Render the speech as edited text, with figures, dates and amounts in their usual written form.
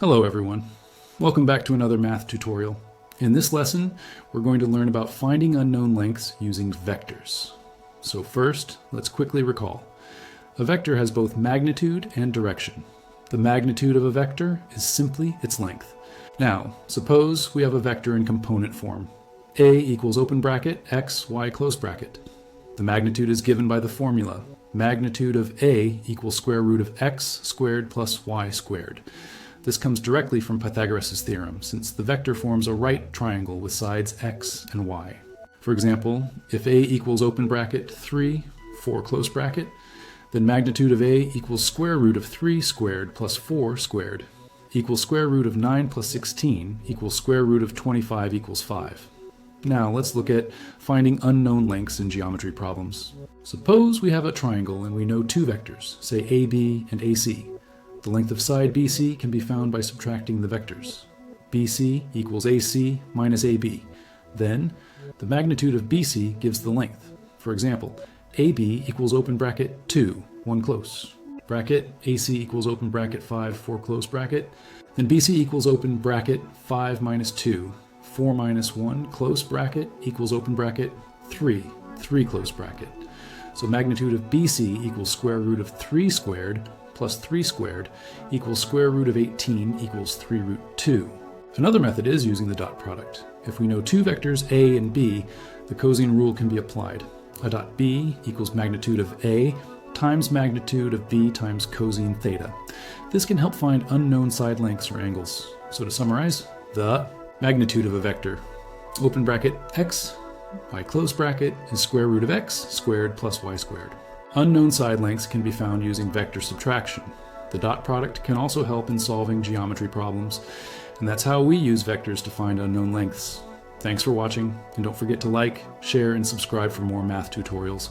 Hello everyone. Welcome back to another math tutorial. In this lesson, we're going to learn about finding unknown lengths using vectors. So first, let's quickly recall. A vector has both magnitude and direction. The magnitude of a vector is simply its length. Now, suppose we have a vector in component form. A equals open bracket, x, y, close bracket. The magnitude is given by the formula. Magnitude of A equals square root of x squared plus y squared. This comes directly from Pythagoras' theorem, since the vector forms a right triangle with sides x and y. For example, if A equals open bracket 3, 4 close bracket, then magnitude of A equals square root of 3 squared plus 4 squared equals square root of 9 plus 16 equals square root of 25 equals 5. Now let's look at finding unknown lengths in geometry problems. Suppose we have a triangle and we know two vectors, say AB and AC. The length of side BC can be found by subtracting the vectors. BC equals AC minus AB. Then, the magnitude of BC gives the length. For example, AB equals open bracket 2, 1 close bracket, AC equals open bracket 5, 4 close bracket. Then BC equals open bracket 5 minus 2, 4 minus 1 close bracket equals open bracket 3, 3 close bracket. So magnitude of BC equals square root of 3 squared plus 3 squared equals square root of 18 equals 3 root 2. Another method is using the dot product. If we know two vectors A and B, the cosine rule can be applied. A dot B equals magnitude of A times magnitude of B times cosine theta. This can help find unknown side lengths or angles. So to summarize, the magnitude of a vector, open bracket x, y close bracket, is square root of x squared plus y squared. Unknown side lengths can be found using vector subtraction. The dot product can also help in solving geometry problems, and that's how we use vectors to find unknown lengths. Thanks for watching, and don't forget to like, share, and subscribe for more math tutorials.